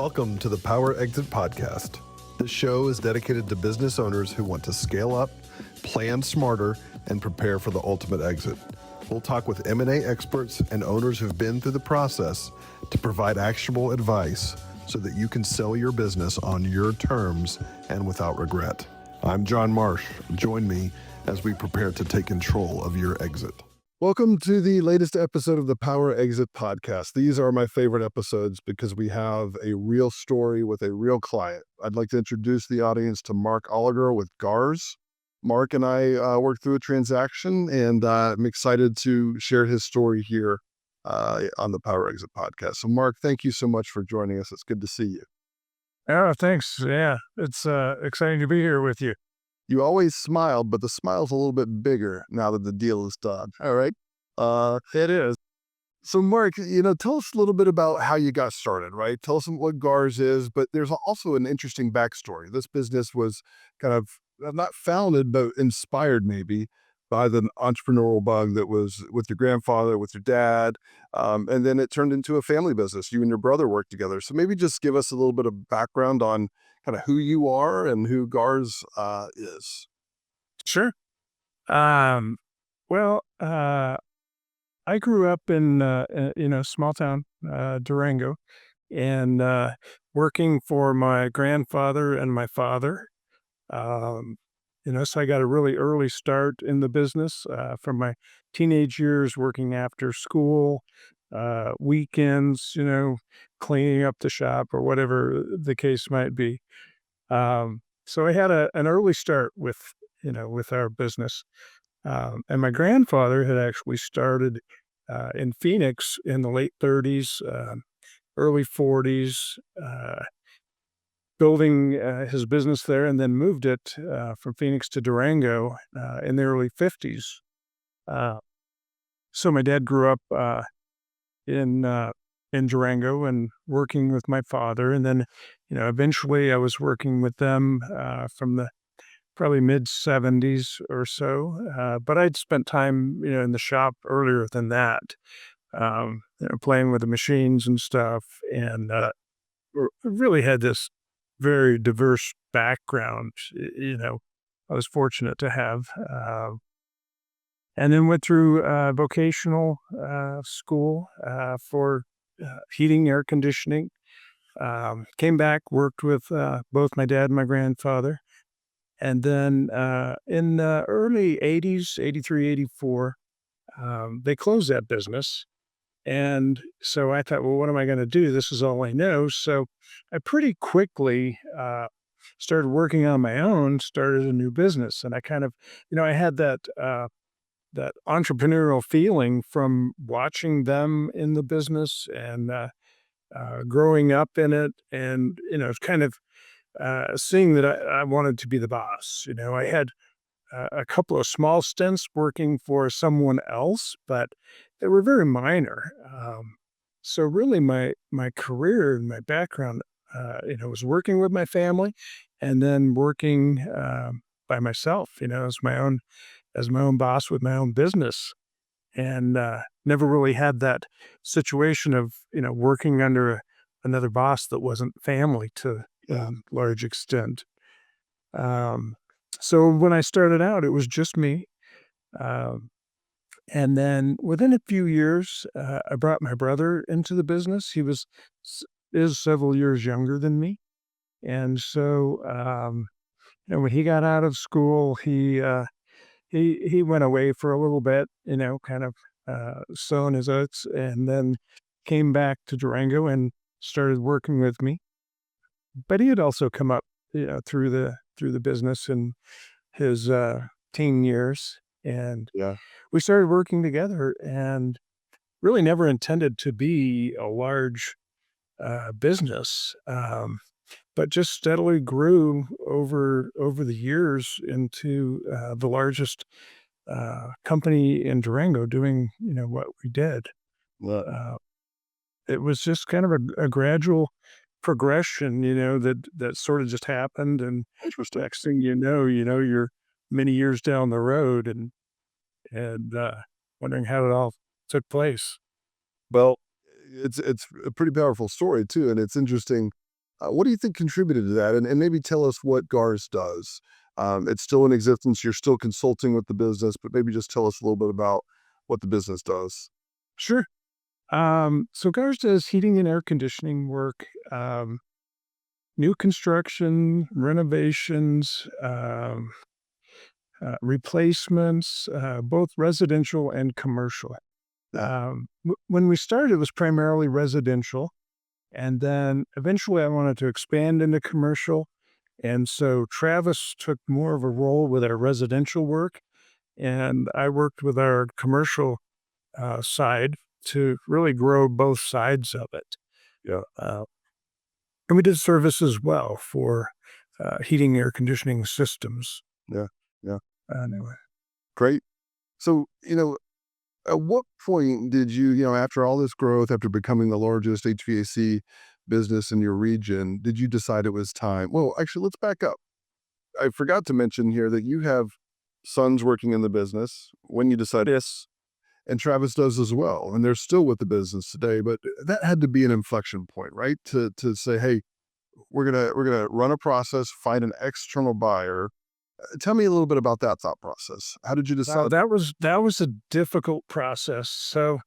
Welcome to the Power Exit Podcast. This show is dedicated to business owners who want to scale up, plan smarter, and prepare for the ultimate exit. We'll talk with M&A experts and owners who've been through the process to provide actionable advice so that you can sell your business on your terms and without regret. I'm John Marsh. Join me as we prepare to take control of your exit. Welcome to the latest episode of the Power Exit Podcast. These are my favorite episodes because we have a real story with a real client. I'd like to introduce the audience to Mark Oliger with Garrhs. Mark and I worked through a transaction, and I'm excited to share his story here on the Power Exit Podcast. So Mark, thank you so much for joining us. It's good to see you. Oh, thanks. Yeah, it's exciting to be here with you. You always smile, but the smile's a little bit bigger now that the deal is done. All right. It is. So Mark, tell us a little bit about how you got started, right? Tell us what Garrhs is, but there's also an interesting backstory. This business was kind of not founded, but inspired maybe by the entrepreneurial bug that was with your grandfather, with your dad. And then it turned into a family business. You and your brother worked together. So maybe just give us a little bit of background on kind of who you are and who Garrhs is. Sure. Well, I grew up in small town, Durango, and working for my grandfather and my father. So I got a really early start in the business from my teenage years, working after school, weekends, cleaning up the shop or whatever the case might be. So I had an early start with our business. And my grandfather had actually started in Phoenix in the late 30s, early 40s, building his business there, and then moved it from Phoenix to Durango in the early 50s. So my dad grew up in Durango and working with my father, and then eventually I was working with them from the probably mid 70s or so. But I'd spent time in the shop earlier than that, playing with the machines and stuff, and really had this very diverse background. I was fortunate to have. And then went through vocational school for heating, air conditioning. Came back, worked with both my dad and my grandfather. And then in the early 80s, 83, 84, they closed that business. And so I thought, well, what am I going to do? This is all I know. So I pretty quickly started working on my own, started a new business. And I kind of, I had that entrepreneurial feeling from watching them in the business and growing up in it, and kind of seeing that I wanted to be the boss. I had a couple of small stints working for someone else, but they were very minor. So really, my career and my background, was working with my family, and then working by myself. As my own boss with my own business, and never really had that situation of working under another boss that wasn't family to a large extent. So when I started out, it was just me. And then within a few years, I brought my brother into the business. He is several years younger than me. And so, when he got out of school, he went away for a little bit, kind of sowing his oats, and then came back to Durango and started working with me. But he had also come up, through the business in his teen years, and we started working together, and really never intended to be a large business, but just steadily grew over the years into the largest company in Durango doing what we did. It was just kind of a gradual progression, that sort of just happened, and next thing you're many years down the road, and wondering how it all took place. Well, it's a pretty powerful story too, and it's interesting What do you think contributed to that? And maybe tell us what Garrhs does. It's still in existence. You're still consulting with the business, but maybe just tell us a little bit about what the business does. Sure. So Garrhs does heating and air conditioning work, new construction, renovations, replacements, both residential and commercial. Yeah. When we started, it was primarily residential. And then eventually I wanted to expand into commercial. And so Travis took more of a role with our residential work. And I worked with our commercial side to really grow both sides of it. Yeah. And we did service as well for heating, air conditioning systems. Yeah. Yeah. Anyway, Great. So, at what point did you, after all this growth, after becoming the largest HVAC business in your region, did you decide it was time? Well, actually, let's back up. I forgot to mention here that you have sons working in the business when you decided this, and Travis does as well, and they're still with the business today. But that had to be an inflection point, right? To say, hey, we're gonna run a process, find an external buyer. Tell me a little bit about that thought process. How did you wow, decide? that was a difficult process. So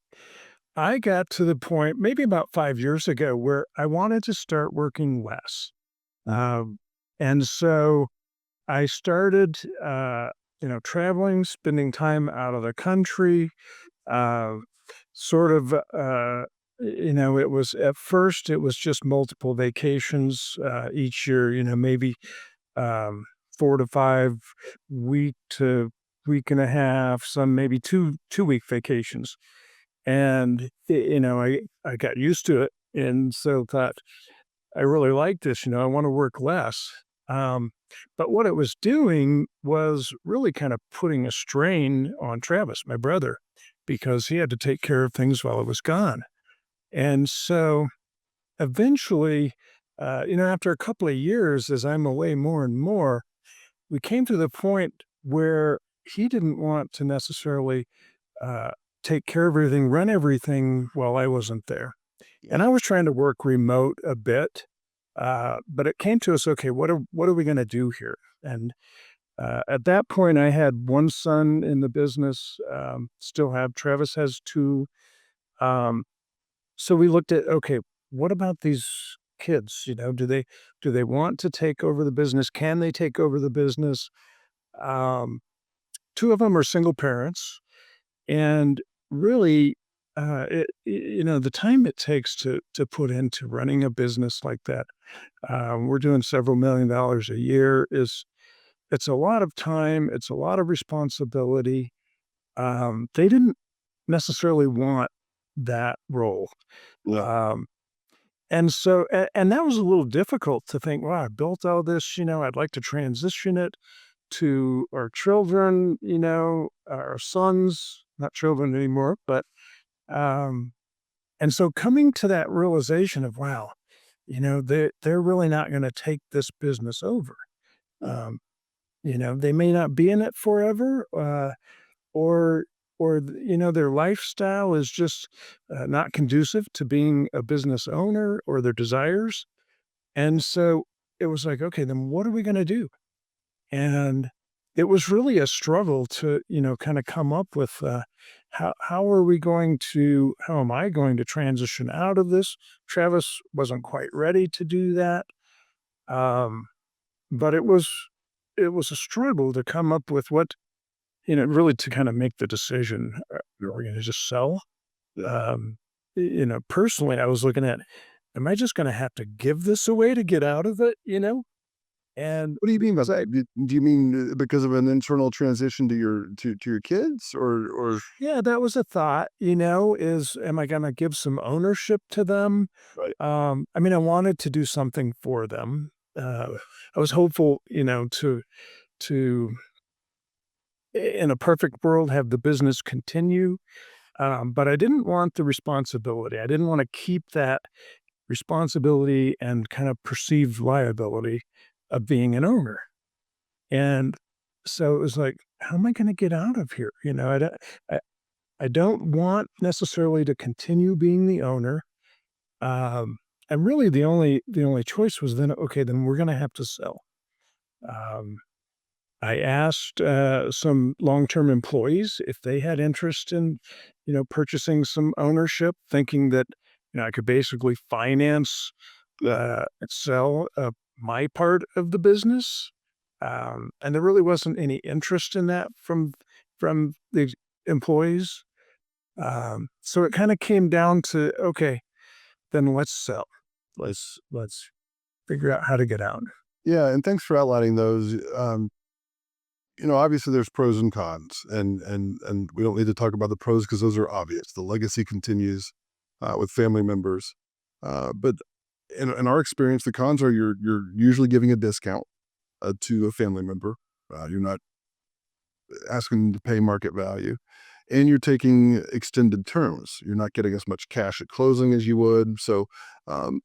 I got to the point maybe about 5 years ago where I wanted to start working less. Um, and so I started, traveling, spending time out of the country, uh, sort of, it was at first, it was just multiple vacations each year, maybe um, 4 to 5 week to week and a half, some maybe 2 week vacations. And, I got used to it. And so thought, I really like this, I want to work less. Um, but what it was doing was really kind of putting a strain on Travis, my brother, because he had to take care of things while I was gone. And so eventually, after a couple of years, as I'm away more and more, we came to the point where he didn't want to necessarily uh, take care of everything, run everything while I wasn't there. And I was trying to work remote a bit, but it came to us, okay, what are we going to do here? And at that point, I had one son in the business, still have. Travis has two. Um, so we looked at, okay, what about these kids? Do they want to take over the business? Can they take over the business? Um, Two of them are single parents, and really, the time it takes to put into running a business like that, we're doing several $1,000,000 a year, it's a lot of time, it's a lot of responsibility. They didn't necessarily want that role. Yeah. Um, and so, and that was a little difficult to think, wow, I built all this, I'd like to transition it to our children, our sons, not children anymore, but, um, and so coming to that realization of, wow, they're really not going to take this business over. Um, they may not be in it forever, or their lifestyle is just not conducive to being a business owner or their desires. And so it was like, okay, then what are we going to do? And it was really a struggle to, kind of come up with how am I going to transition out of this? Travis wasn't quite ready to do that. Um, but it was a struggle to come up with really to kind of make the decision. Are we going to just sell? Um, Personally, I was looking at, am I just going to have to give this away to get out of it? And What do you mean by that? Do you mean because of an internal transition to your kids, or yeah, that was a thought, is am I going to give some ownership to them? right? I wanted to do something for them. I was hopeful, to in a perfect world have the business continue. But I didn't want the responsibility. I didn't want to keep that responsibility and kind of perceived liability of being an owner. And so it was like, how am I going to get out of here? I, I don't want necessarily to continue being the owner. Um, and really the only choice was then, okay, then we're going to have to sell. Um, I asked some long-term employees if they had interest in, purchasing some ownership, thinking that, I could basically finance, and sell my part of the business. And there really wasn't any interest in that from the employees. So it kind of came down to, okay, then let's sell. Let's figure out how to get out. Yeah, and thanks for outlining those. Obviously there's pros and cons, and we don't need to talk about the pros because those are obvious. The legacy continues with family members, but in our experience, the cons are you're usually giving a discount to a family member. You're not asking them to pay market value, and you're taking extended terms. You're not getting as much cash at closing as you would. So, um,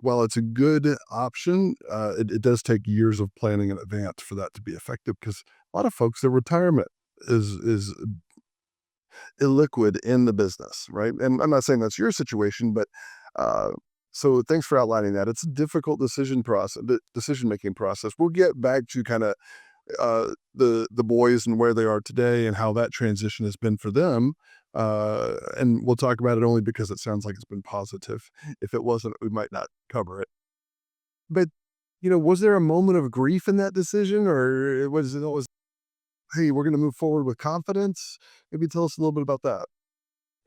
while it's a good option, it does take years of planning in advance for that to be effective. Because a lot of folks, their retirement is illiquid in the business, right? And I'm not saying that's your situation, but uh, so thanks for outlining that. It's a difficult decision making process. We'll get back to kind of the boys and where they are today and how that transition has been for them. And we'll talk about it only because it sounds like it's been positive. If it wasn't, we might not cover it. But was there a moment of grief in that decision, or was it always, hey, we're going to move forward with confidence? Maybe tell us a little bit about that.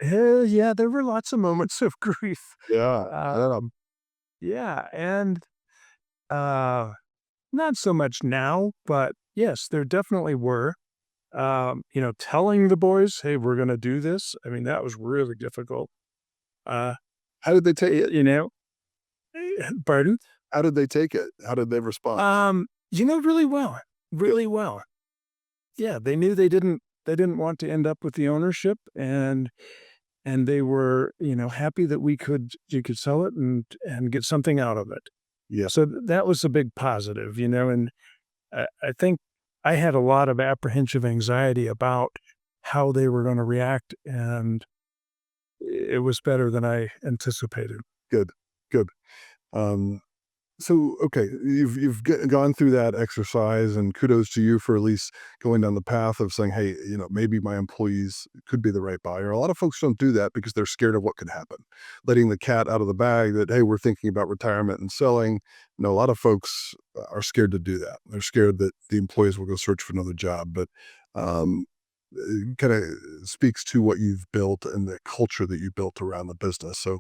Yeah, there were lots of moments of grief. Yeah. Um, yeah, and uh, not so much now, but yes, there definitely were. Telling the boys, "Hey, we're gonna do this." I mean, that was really difficult. Uh, How did they take it? Pardon? How did they take it? How did they respond? Really well, really well. Yeah, they knew they didn't want to end up with the ownership, and they were, happy that you could sell it and get something out of it. Yeah. So that was a big positive, and I think I had a lot of apprehensive anxiety about how they were going to react, and it was better than I anticipated. Good. Good. Um, So, okay, you've gone through that exercise, and kudos to you for at least going down the path of saying, "Hey, maybe my employees could be the right buyer." A lot of folks don't do that because they're scared of what could happen, letting the cat out of the bag. That, hey, we're thinking about retirement and selling. No, a lot of folks are scared to do that. They're scared that the employees will go search for another job. But um, it kind of speaks to what you've built and the culture that you built around the business. So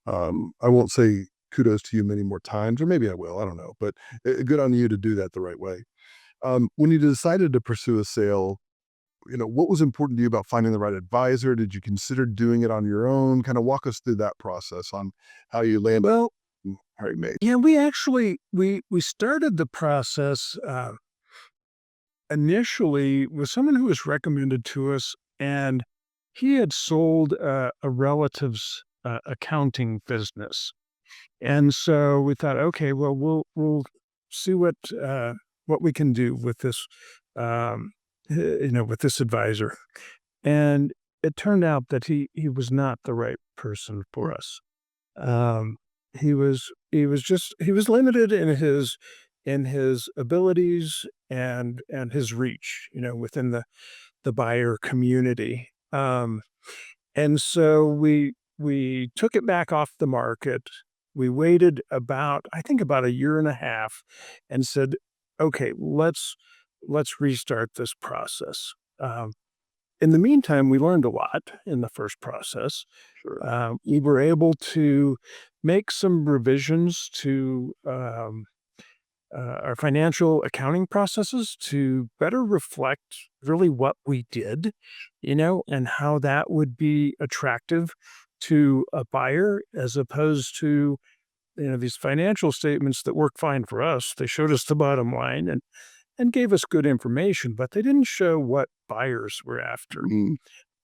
I won't say kudos to you many more times, or maybe I will. I don't know, but good on you to do that the right way. When you decided to pursue a sale, what was important to you about finding the right advisor? Did you consider doing it on your own? Kind of walk us through that process on how you landed. Well, How you made. yeah, we actually we started the process initially with someone who was recommended to us, and he had sold a relative's accounting business. And so we thought, okay, well, we'll see what we can do with this, with this advisor. And it turned out that he was not the right person for us. Um, he was limited in his abilities and his reach, within the buyer community. And so we took it back off the market. We waited I think about a year and a half and said, "Okay, let's restart this process." In the meantime, we learned a lot in the first process. Sure. We were able to make some revisions to our financial accounting processes to better reflect really what we did, and how that would be attractive to a buyer as opposed to, these financial statements that worked fine for us. They showed us the bottom line and gave us good information, but they didn't show what buyers were after. Mm,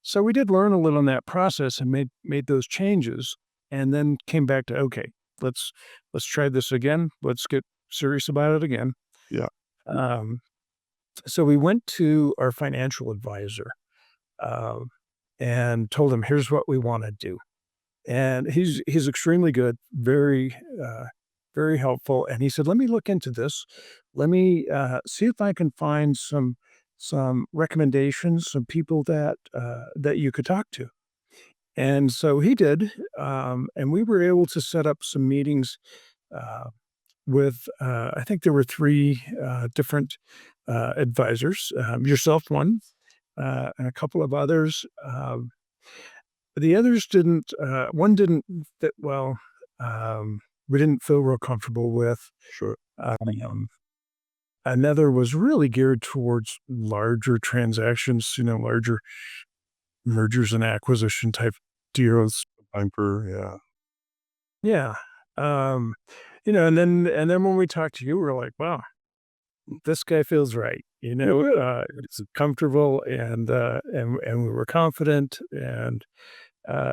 So we did learn a little in that process and made those changes, and then came back to, okay, let's let's try this again. Let's get serious about it again. yeah. Um, so we went to our financial advisor, um, and told him, here's what we want to do. And he's extremely good, very helpful. And he said, "Let me look into this. Let me see if I can find some recommendations, some people that you could talk to." And so he did, and we were able to set up some meetings uh, with. I think there were three different advisors. Yourself, one, and a couple of others. The others didn't. One didn't fit well. We didn't feel real comfortable with. Sure. Um, Another was really geared towards larger transactions, larger mergers and acquisition type deals. Banker, yeah. Yeah. Um, and then when we talked to you, we're like, wow, this guy feels right. It's comfortable and we were confident. And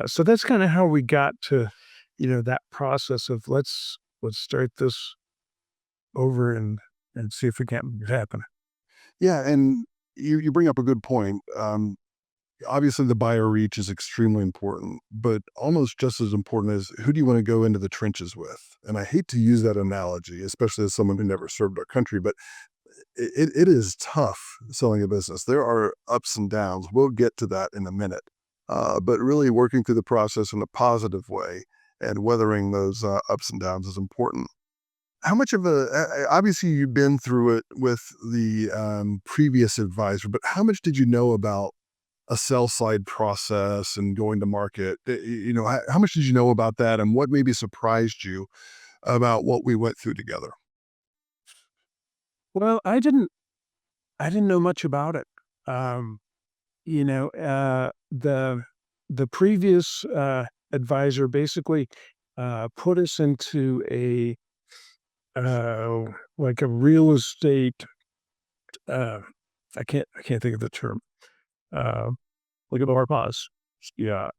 so that's kind of how we got to, that process of let's start this over and see if we can make it happen. Yeah, and you bring up a good point. Obviously, the buyer reach is extremely important, but almost just as important is who do you want to go into the trenches with? And I hate to use that analogy, especially as someone who never served our country, but it is tough selling a business. There are ups and downs. We'll get to that in a minute. But really working through the process in a positive way and weathering those ups and downs is important. How much of obviously you've been through it with the previous advisor, but how much did you know about a sell side process and going to market? How much did you know about that, and what maybe surprised you about what we went through together? Well, I didn't know much about it. Um, the previous advisor basically put us into a like a real estate. Uh, I can't think of the term. Uh, Look at our pause. Yeah.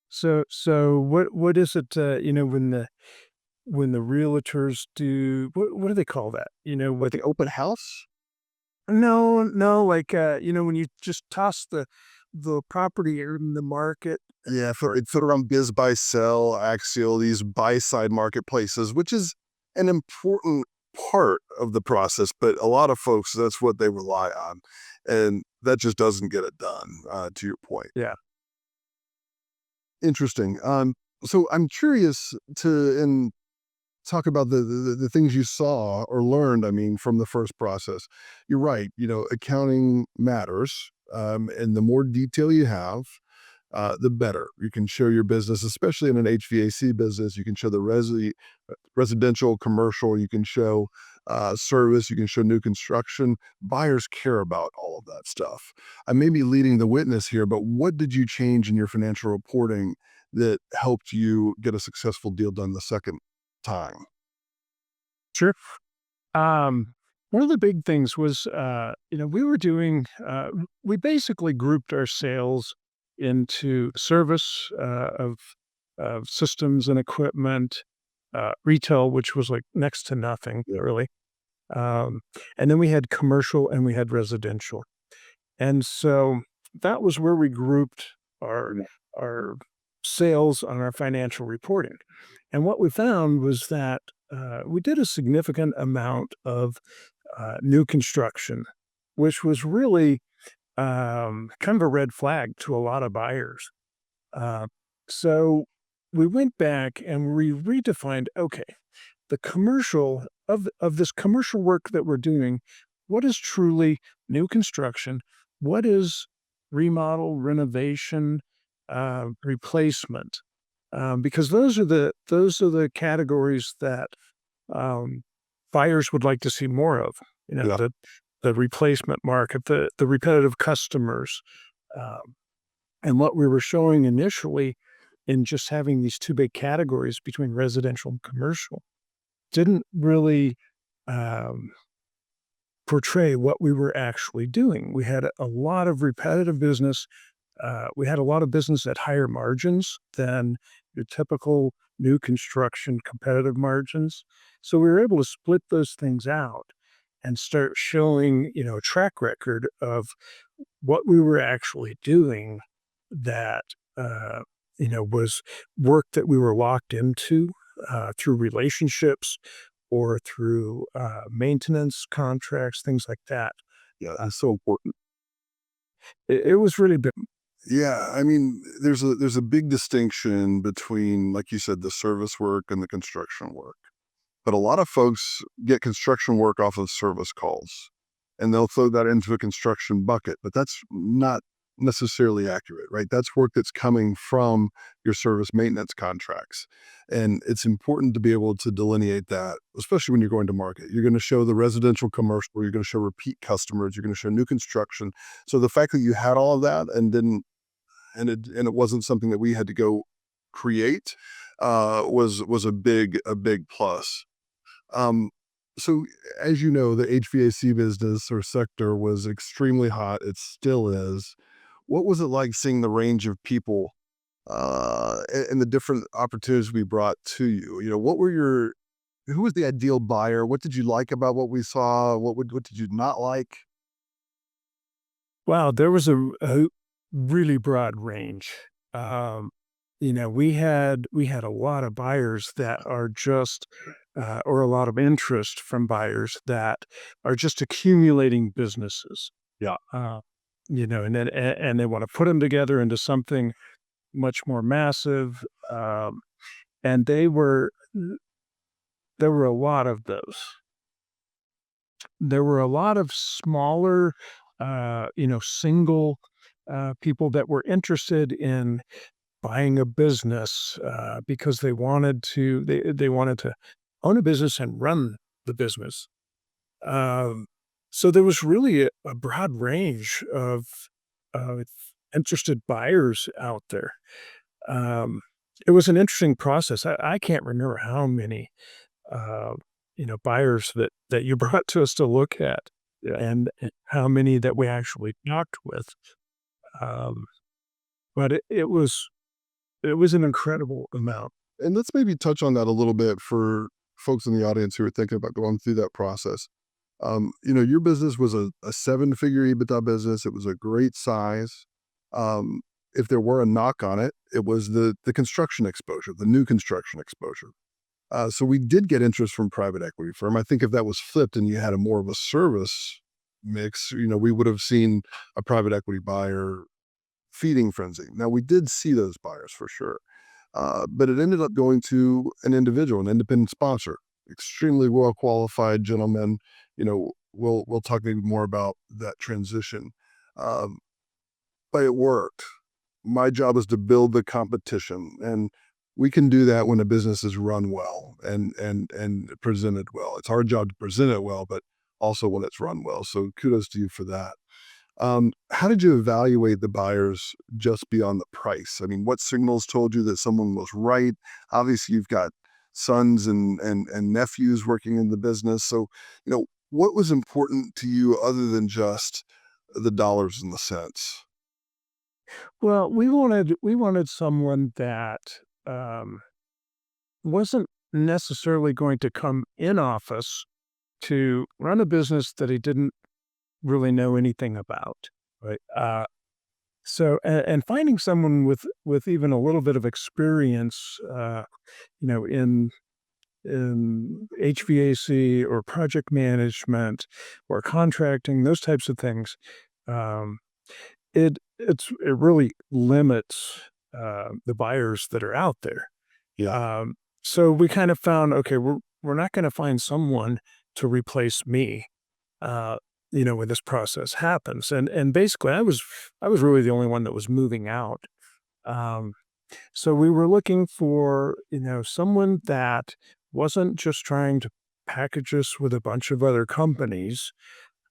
So what is it? When the realtors do what do they call that? With What? the open house? No, no, like when you just toss the property in the market. Yeah, for it's sort of around biz buy sell, Axial, these buy side marketplaces, which is an important part of the process, but a lot of folks, that's what they rely on. And that just doesn't get it done, to your point. Yeah. Interesting. So I'm curious to and talk about the things you saw or learned, I mean, from the first process. You're right, accounting matters. And the more detail you have, the better. You can show your business, especially in an HVAC business. You can show the residential, commercial. You can show service. You can show new construction. Buyers care about all of that stuff. I may be leading the witness here, but what did you change in your financial reporting that helped you get a successful deal done the second time? Sure. One of the big things was, we were doing, we basically grouped our sales into service of systems and equipment, retail, which was like next to nothing, Yeah. really. Um, and then we had commercial and we had residential. And so that was where we grouped our Yeah. our sales on our financial reporting. And what we found was that we did a significant amount of new construction, which was really kind of a red flag to a lot of buyers. Uh, so we went back and we redefined, okay, the commercial of this commercial work that we're doing, what is truly new construction? What is remodel, renovation, replacement? Because those are the categories that um, buyers would like to see more of. Yeah. The replacement market, the repetitive customers, um, and what we were showing initially in just having these two big categories between residential and commercial didn't really um, portray what we were actually doing. We had a lot of repetitive business. We had a lot of business at higher margins than your typical new construction competitive margins. So we were able to split those things out and start showing, a track record of what we were actually doing that uh, was work that we were locked into through relationships or through maintenance contracts, things like that. Yeah, that's so important. It was really big. Yeah, I mean, there's a big distinction between, like you said, the service work and the construction work. But a lot of folks get construction work off of service calls, and they'll throw that into a construction bucket, but that's not necessarily accurate, right? That's work that's coming from your service maintenance contracts. And it's important to be able to delineate that, especially when you're going to market. You're going to show the residential, commercial, you're going to show repeat customers, you're going to show new construction. So the fact that you had all of that and didn't and it wasn't something that we had to go create was a big plus. Um, so as you know, the HVAC business or sector was extremely hot. It still is. What was it like seeing the range of people and the different opportunities we brought to you? Who was the ideal buyer? What did you like about what we saw? What did you not like? Wow, there was a really broad range. Um, we had a lot of buyers that are just, or a lot of interest from buyers that are just accumulating businesses. Yeah. And they want to put them together into something much more massive. And there were a lot of those. There were a lot of smaller, single people that were interested in buying a business because they wanted to own a business and run the business. Um, so there was really a broad range of interested buyers out there. Um, it was an interesting process. I can't remember how many uh, buyers that you brought to us to look at, and how many that we actually talked with. Um, but it was an incredible amount. And let's maybe touch on that a little bit for folks in the audience who are thinking about going through that process. Your business was a seven-figure EBITDA business. It was a great size. If there were a knock on it, it was the construction exposure, the new construction exposure. So we did get interest from private equity firm. I think if that was flipped and you had a more of a service mix, we would have seen a private equity buyer feeding frenzy. Now we did see those buyers for sure, but it ended up going to an individual, an independent sponsor, extremely well qualified gentleman. We'll talk maybe more about that transition, um, but it worked. My job is to build the competition, and we can do that when a business is run well and presented well. It's our job to present it well, but also when it's run well. So kudos to you for that. How did you evaluate the buyers just beyond the price? I mean, what signals told you that someone was right? Obviously, you've got sons and nephews working in the business. So, what was important to you other than just the dollars and the cents? Well, we wanted someone that um, wasn't necessarily going to come in office to run a business that he didn't really know anything about, right? And finding someone with even a little bit of experience, in HVAC or project management or contracting, those types of things, um, it really limits the buyers that are out there. Yeah. So we kind of found, okay, we're not going to find someone to replace me. Uh, when this process happens, and basically, I was really the only one that was moving out. Um, so we were looking for someone that wasn't just trying to package us with a bunch of other companies.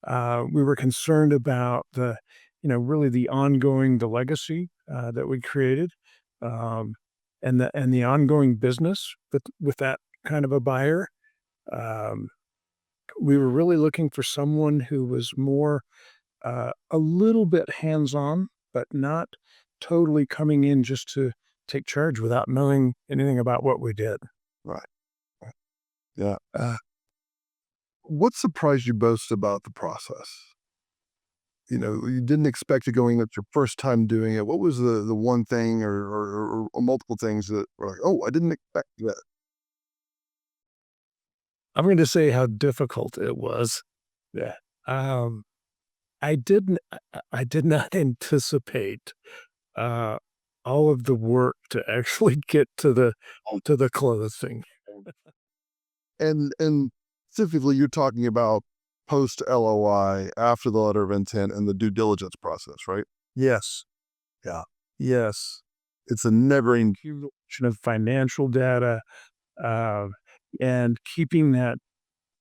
We were concerned about really the legacy that we created, um, and the ongoing business with that kind of a buyer. Um, we were really looking for someone who was more a little bit hands-on, but not totally coming in just to take charge without knowing anything about what we did. Right. Right. Yeah. What surprised you most about the process? you didn't expect to going. That's your first time doing it. What was the one thing or multiple things that were like, oh, I didn't expect that? I'm going to say how difficult it was. Yeah. Um, I did not anticipate, uh, all of the work to actually get to the closing. And specifically, you're talking about post LOI, after the letter of intent, and the due diligence process, right? Yes. Yeah, Yes. it's a never-ending. Accumulation of financial data, uh, and keeping that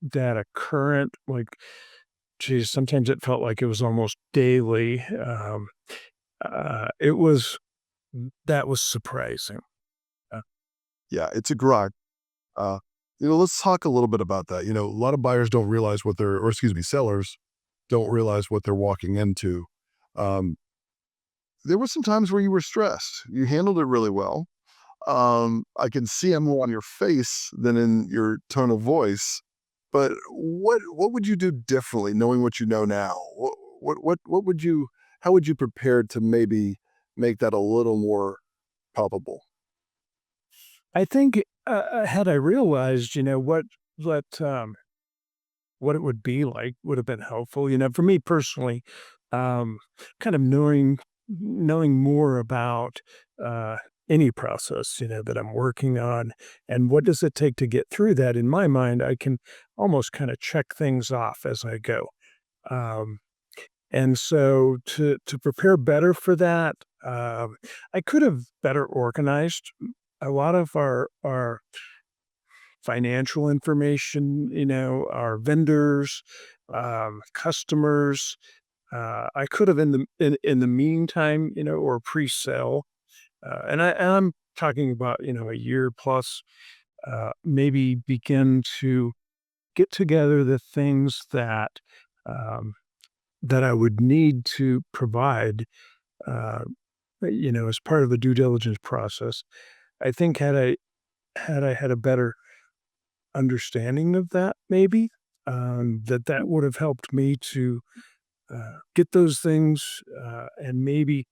data current, like, geez, sometimes it felt like it was almost daily. It was that was surprising. Uh, Yeah, it's a grind. Uh, let's talk a little bit about that. A lot of buyers don't realize what they're, or excuse me, sellers don't realize what they're walking into. Um, there were some times where you were stressed. You handled it really well. I can see them more on your face than in your tone of voice. But what would you do differently, knowing what you know now? What would you? How would you prepare to maybe make that a little more palpable? I think, had I realized, what, um, what it would be like would have been helpful. For me personally, um, kind of knowing more about, uh, any process, that I'm working on, and what does it take to get through that. In my mind, I can almost kind of check things off as I go. Um, and so to prepare better for that, I could have better organized a lot of our financial information, our vendors, customers. I could have in the meantime, or pre-sale, and I'm talking about a year plus, maybe begin to get together the things um, that I would need to provide, uh, as part of the due diligence process. I think had I had a better understanding of that, maybe, that would have helped me to, get those things, and maybe,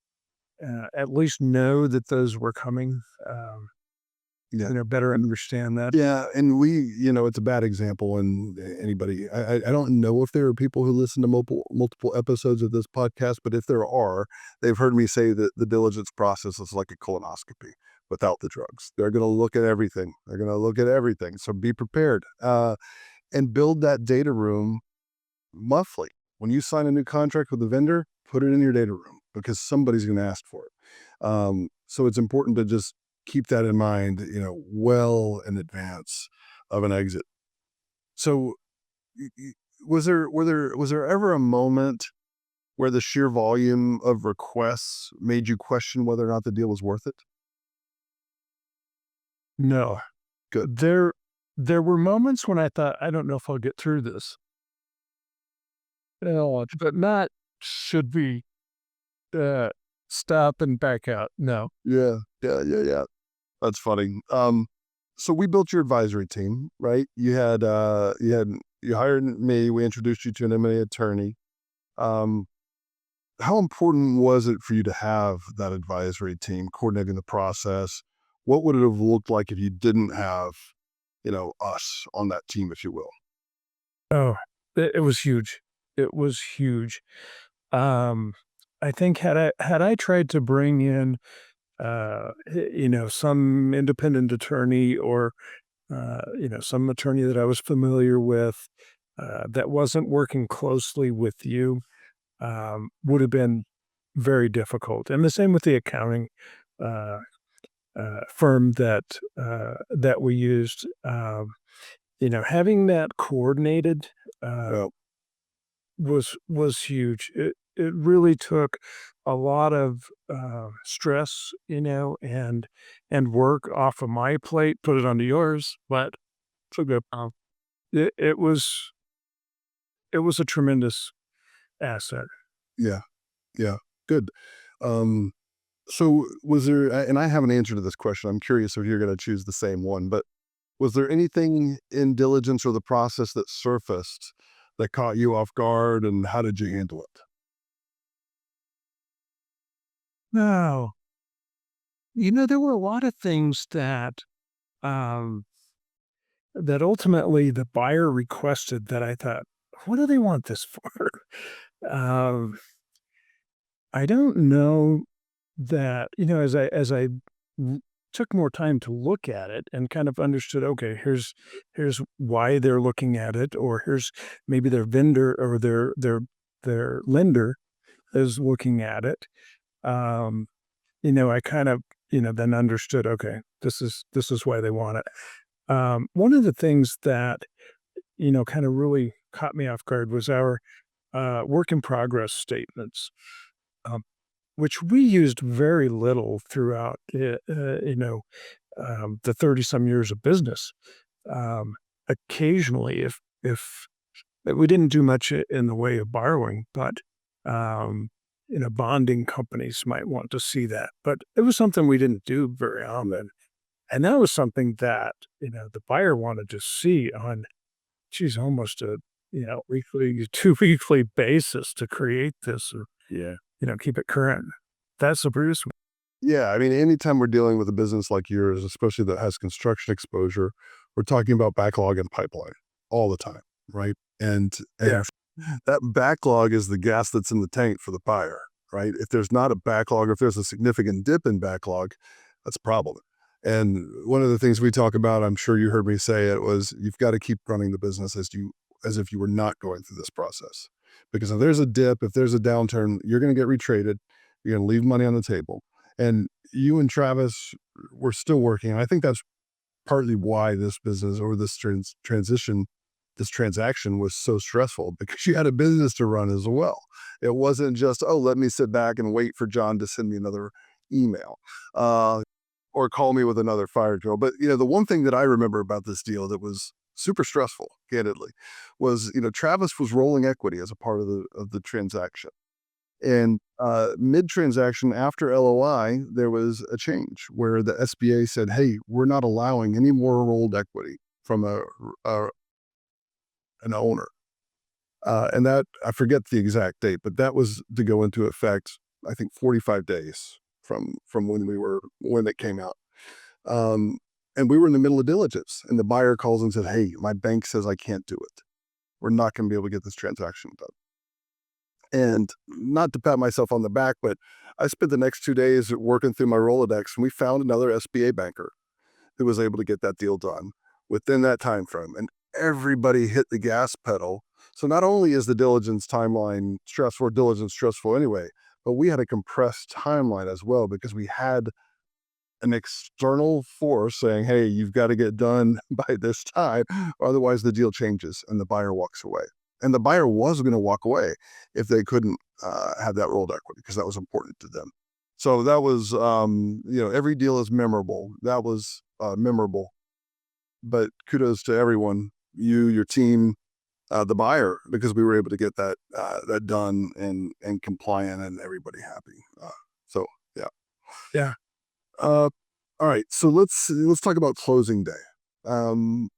at least know that those were coming, Yeah. better understand that. Yeah, and it's a bad example. And anybody, I don't know if there are people who listen to multiple episodes of this podcast, but if there are, they've heard me say that the diligence process is like a colonoscopy without the drugs. They're going to look at everything. They're going to look at everything. So be prepared, and build that data room monthly. When you sign a new contract with a vendor, put it in your data room because somebody's going to ask for it. So it's important to just keep that in mind, well in advance of an exit. So, was there ever a moment where the sheer volume of requests made you question whether or not the deal was worth it? No. Good. There were moments when I thought, "I don't know if I'll get through this." But not, "Should we, uh, stop and back out?" No. Yeah, yeah, yeah, yeah. That's funny. So we built your advisory team, right? You hired me. We introduced you to an M&A attorney. Um, how important was it for you to have that advisory team coordinating the process? What would it have looked like if you didn't have, us on that team, if you will? Oh, it was huge. It was huge. Um, I think had I tried to bring in, some independent attorney or, some attorney that I was familiar with, that wasn't working closely with you, would have been very difficult. And the same with the accounting, uh, firm that we used. Having that coordinated, uh, Yeah, was huge. It really took a lot of, stress, and work off of my plate, put it onto yours, but took a it it was a tremendous asset. yeah, yeah. Good. Um, so was there, and I have an answer to this question. I'm curious if you're going to choose the same one, but was there anything in diligence or the process that surfaced that caught you off guard, and how did you handle it? No, there were a lot of things um, that ultimately the buyer requested that I thought, what do they want this for? um, I don't know that, as I l- took more time to look at it and kind of understood, okay, here's why they're looking at it, or here's maybe their vendor or their lender is looking at it. Um, I kind of, then understood, okay, this is why they want it. One of the things that, kind of really caught me off guard was our work in progress statements. Um, which we used very little throughout, the 30 some years of business. Um, Occasionally, if we didn't do much in the way of borrowing, but um, bonding companies might want to see that. But it was something we didn't do very often, and that was something that the buyer wanted to see on, geez, almost a weekly, 2 weekly basis to create this, or Yeah. keep it current. That's the Bruce. Yeah, I mean, anytime we're dealing with a business like yours, especially that has construction exposure, we're talking about backlog and pipeline all the time, right? And Yeah. and that backlog is the gas that's in the tank for the buyer, right? If there's not a backlog, or if there's a significant dip in backlog, that's a problem. And one of the things we talk about, I'm sure you heard me say it, was you've got to keep running the business as if you were not going through this process. Because if there's a dip, if there's a downturn, you're going to get retraded. You're going to leave money on the table. And you and Travis were still working. And I think that's partly why this business, or this this transaction was so stressful, because you had a business to run as well. It wasn't just, oh, let me sit back and wait for John to send me another email, uh, or call me with another fire drill. But, the one thing that I remember about this deal that was super stressful, candidly, was, Travis was rolling equity as a part of the transaction. And mid-transaction, after LOI, there was a change where the SBA said, "Hey, we're not allowing any more rolled equity from a an owner." And that, I forget the exact date, but that was to go into effect, I think, 45 days from when it came out. Um, and we were in the middle of diligence, and the buyer calls and said, "Hey, my bank says I can't do it. We're not going to be able to get this transaction done." And not to pat myself on the back, but I spent the next 2 days working through my Rolodex, and we found another SBA banker who was able to get that deal done within that time frame. And everybody hit the gas pedal. So not only is the diligence timeline stressful, diligence stressful anyway, but we had a compressed timeline as well, because we had an external force saying, "Hey, you've got to get done by this time, or otherwise the deal changes and the buyer walks away." And the buyer was going to walk away if they couldn't have that rolled equity, because that was important to them. So that was, every deal is memorable. That was memorable. But kudos to everyone, you, your team, the buyer, because we were able to get that done and compliant and everybody happy. So yeah. Yeah. Uh, all right, so let's talk about closing day. Um,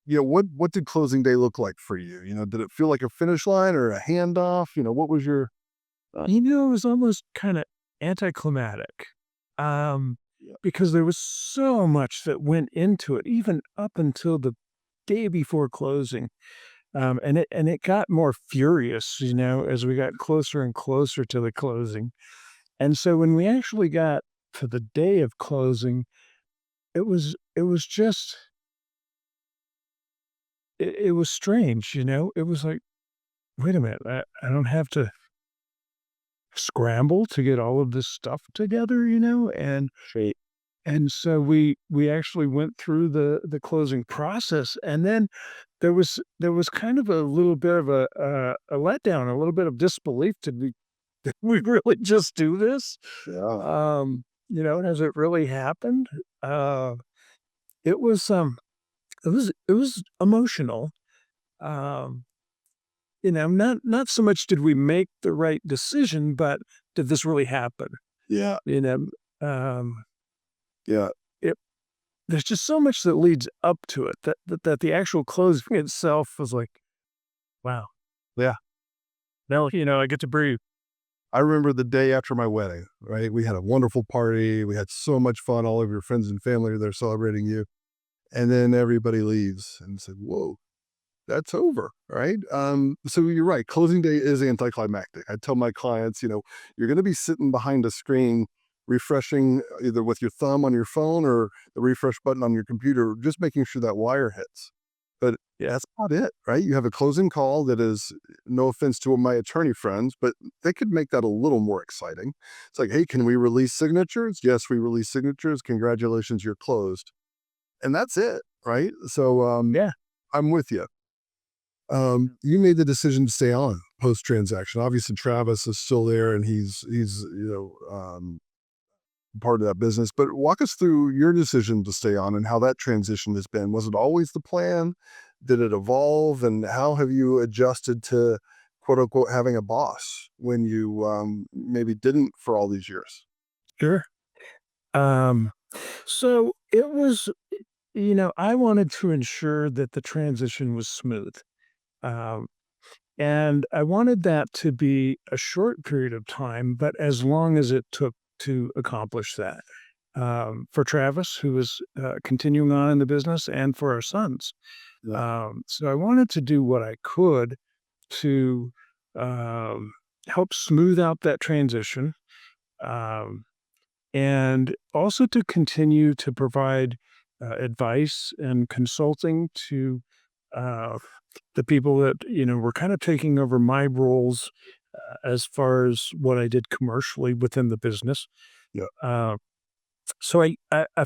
what did closing day look like for you? Did it feel like a finish line or a handoff? What was your? It was almost kind of anticlimactic, um, Yeah. because there was so much that went into it, even up until the day before closing. And it got more furious, as we got closer and closer to the closing. And so when we actually got to the day of closing, it was just it was strange. It was like, wait a minute, I don't have to scramble to get all of this stuff together, and so we actually went through the closing process, and then there was kind of a little bit of a letdown, a little bit of disbelief. Did we really just do this? Yeah. Has it really happened? Uh, it was it was emotional. Um, not so much did we make the right decision, but did this really happen? Yeah. You know, um, Yeah. it there's just so much that leads up to it that the actual closing itself was like, wow, Yeah. now I get to breathe. I remember the day after my wedding, right? We had a wonderful party. We had so much fun. All of your friends and family are there celebrating you. And then everybody leaves and said, whoa, that's over, right? So you're right. Closing day is anticlimactic. I tell my clients, you're going to be sitting behind a screen refreshing either with your thumb on your phone or the refresh button on your computer, just making sure that wire hits. But Yeah. that's not it, right? You have a closing call that is, no offense to my attorney friends, but they could make that a little more exciting. It's like, hey, can we release signatures? Yes, we release signatures. Congratulations, you're closed. And that's it, right? So Yeah. I'm with you. You made the decision to stay on post transaction. Obviously, Travis is still there, and he's part of that business. But walk us through your decision to stay on and how that transition has been. Was it always the plan? Did it evolve? And how have you adjusted to quote unquote having a boss when you maybe didn't for all these years? Sure. Um, so it was, I wanted to ensure that the transition was smooth. Um, and I wanted that to be a short period of time, but as long as it took to accomplish that. For Travis, who was continuing on in the business, and for our sons. Yeah. So I wanted to do what I could to um, help smooth out that transition, um, and also to continue to provide advice and consulting to uh, the people that were kind of taking over my roles as far as what I did commercially within the business. Yeah. Uh, so I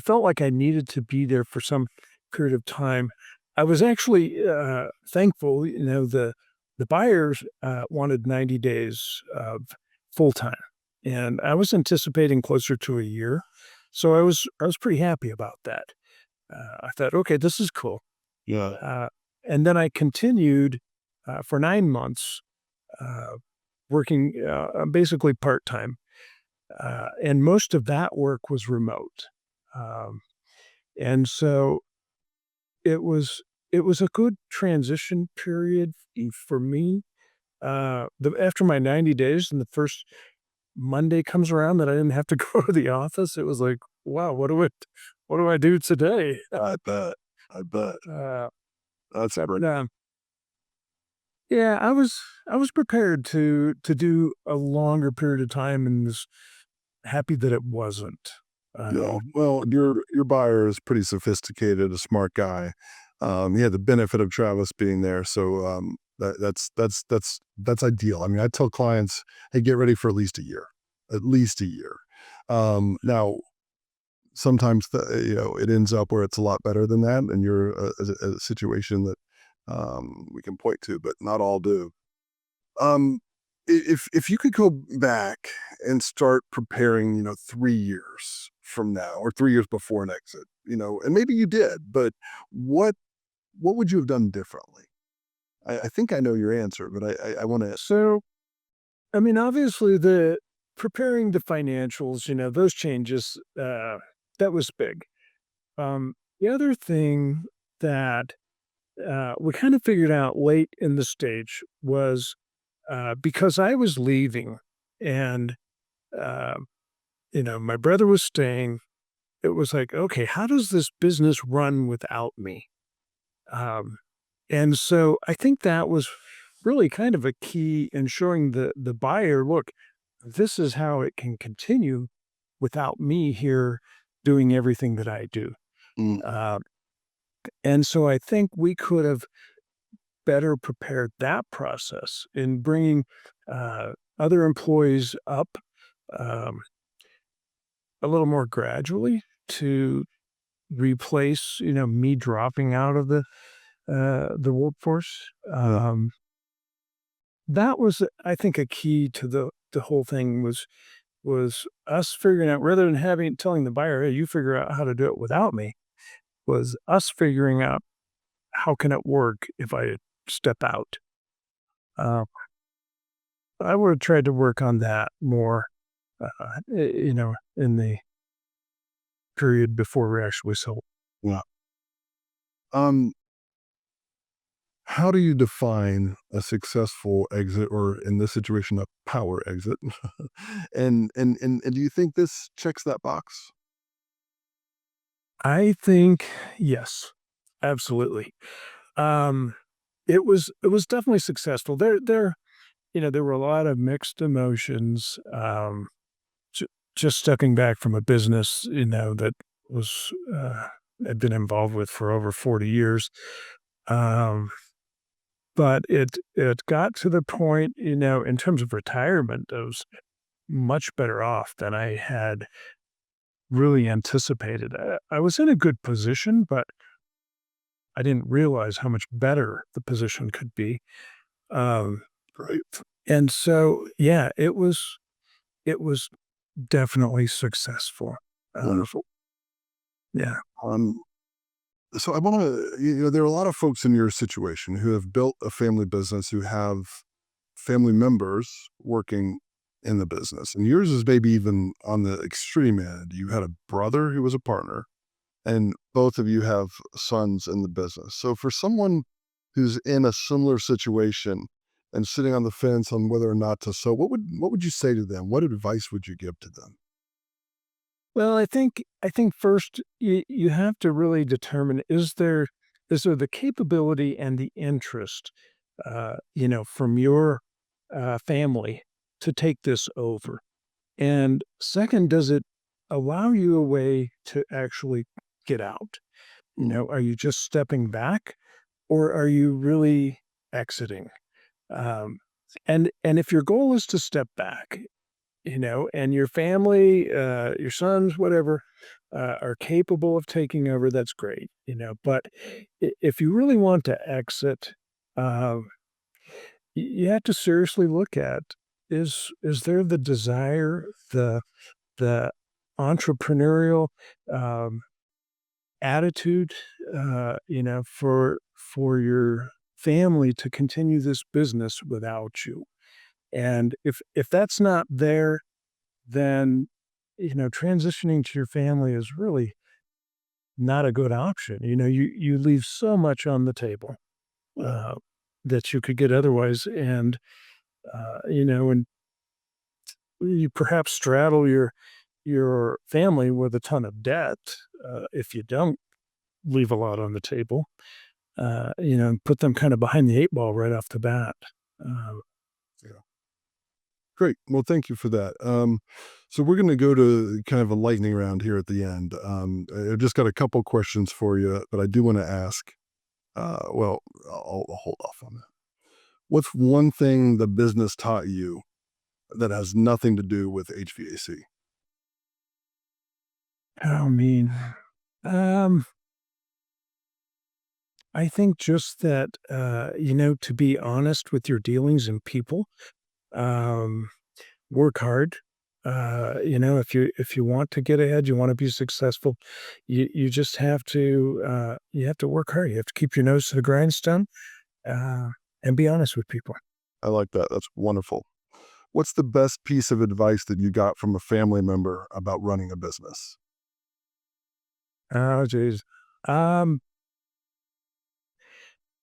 felt like I needed to be there for some period of time. I was actually thankful, the buyers wanted 90 days of full time, and I was anticipating closer to a year. So I was pretty happy about that. I thought, okay, this is cool. Yeah. Uh, and then I continued for 9 months uh, working basically part time, and most of that work was remote. Um, and so it was it was a good transition period for me. After my 90 days and the first Monday comes around that I didn't have to go to the office, it was like, wow, what do I do today? I bet. I bet. Uh, That's but great. yeah, I was prepared to do a longer period of time and was happy that it wasn't. Yeah. Um, Well, your buyer is pretty sophisticated, a smart guy. He had the benefit of Travis being there, so that's ideal. I mean, I tell clients, hey, get ready for at least a year. Now, sometimes it ends up where it's a lot better than that, and you're a situation that we can point to, but not all do. Um, if you could go back and start preparing, 3 years from now or 3 years before an exit, and maybe you did, but what what would you have done differently? I think I know your answer, but I wanna. so I mean, obviously, the preparing the financials, those changes, that was big. The other thing that we kind of figured out late in the stage was because I was leaving and, uh, my brother was staying, it was like, okay, how does this business run without me? Um, and so I think that was really kind of a key in showing the buyer, look, this is how it can continue without me here doing everything that I do. Mm, Uh, and so I think we could have better prepared that process in bringing other employees up um, a little more gradually to replace, me dropping out of the workforce. That was, I think, a key to the whole thing was us figuring out rather than telling the buyer, "Hey, you figure out how to do it without me," was us figuring out how can it work if I step out. Uh, I would have tried to work on that more, in the period before we actually sold. yeah. Um, how do you define a successful exit, or in this situation, a power exit? And do you think this checks that box? I think yes, absolutely. Um, it was definitely successful. There were a lot of mixed emotions. Ju just stepping back from a business, that was, I'd been involved with for over 40 years. Um, but it got to the point, in terms of retirement, I was much better off than I had really anticipated. I was in a good position, but I didn't realize how much better the position could be. Um, Right. and so, yeah, it was definitely successful. Uh, Wonderful. yeah. Um, so I want to, there are a lot of folks in your situation who have built a family business, who have family members working in the business. And yours is maybe even on the extreme end. You had a brother who was a partner, and both of you have sons in the business. So for someone who's in a similar situation and sitting on the fence on whether or not to sow, what would you say to them? What advice would you give to them? Well, I think first you have to really determine, is there the capability and the interest, from your family to take this over? And second, does it allow you a way to actually get out? Mm, Are you just stepping back, or are you really exiting? Um, and if your goal is to step back, and your family, your sons, whatever, are capable of taking over, that's great, But if you really want to exit, um, you have to seriously look at, is there the desire, the entrepreneurial um, attitude, for your family to continue this business without you? And if that's not there, then, transitioning to your family is really not a good option. You leave so much on the table, yeah. uh, that you could get otherwise, and you perhaps straddle your family with a ton of debt, if you don't leave a lot on the table, and put them kind of behind the 8 ball right off the bat. Uh, Yeah. Great. Well, thank you for that. So we're going to go to kind of a lightning round here at the end. I've just got a couple questions for you, but I do want to ask. Well, I'll hold off on that. What's one thing the business taught you that has nothing to do with HVAC? I mean, um, I think just that, to be honest with your dealings and people, um, work hard. If you want to get ahead, you want to be successful, you just you have to work hard. You have to keep your nose to the grindstone, uh, and be honest with people. I like that. That's wonderful. What's the best piece of advice that you got from a family member about running a business? Oh, geez. Um,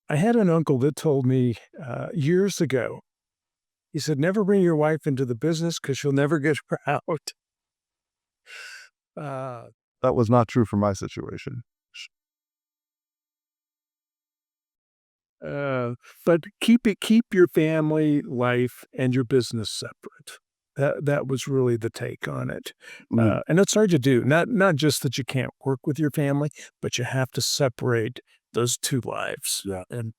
I had an uncle that told me, years ago. He said, "Never bring your wife into the business because she'll never get her out." Uh, That was not true for my situation. Uh, but keep your family life and your business separate. That was really the take on it. Mm, And it's hard to do. Not just that you can't work with your family, but you have to separate those two lives, yeah. and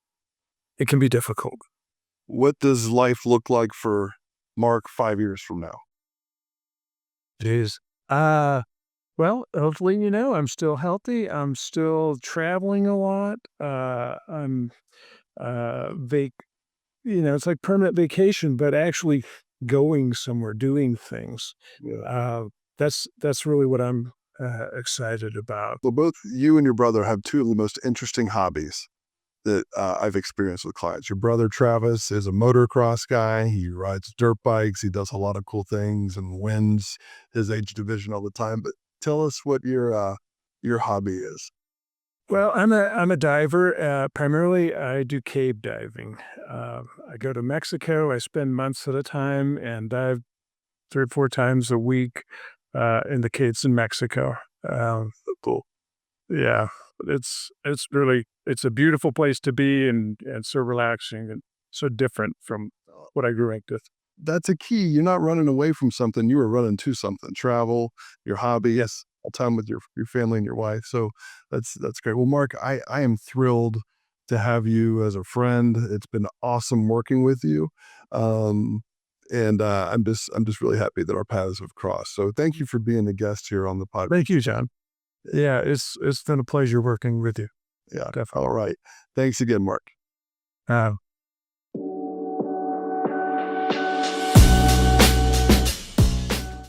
it can be difficult. What does life look like for Mark 5 years from now? Jeez. Uh, well, hopefully, I'm still healthy. I'm still traveling a lot. I'm vac it's like permanent vacation, but actually going somewhere, doing things. Yeah. Uh, that's really what I'm excited about. Well, both you and your brother have two of the most interesting hobbies that I've experienced with clients. Your brother Travis is a motocross guy. He rides dirt bikes. He does a lot of cool things and wins his age division all the time. But tell us what your hobby is. Well, I'm a diver. Primarily, I do cave diving. I go to Mexico. I spend months at a time and dive 3 or 4 times a week in the caves in Mexico. Um, Cool. yeah, it's a beautiful place to be and so relaxing and so different from what I grew up with. That's a key. You're not running away from something. You were running to something. Travel, your hobby, Yes. time with your family and your wife. So that's great. Well, Mark, I am thrilled to have you as a friend. It's been awesome working with you. Um, and I'm just really happy that our paths have crossed. So thank you for being a guest here on the podcast. Thank you, John. Yeah, it's been a pleasure working with you. Yeah. Definitely. All right. Thanks again, Mark. Uh,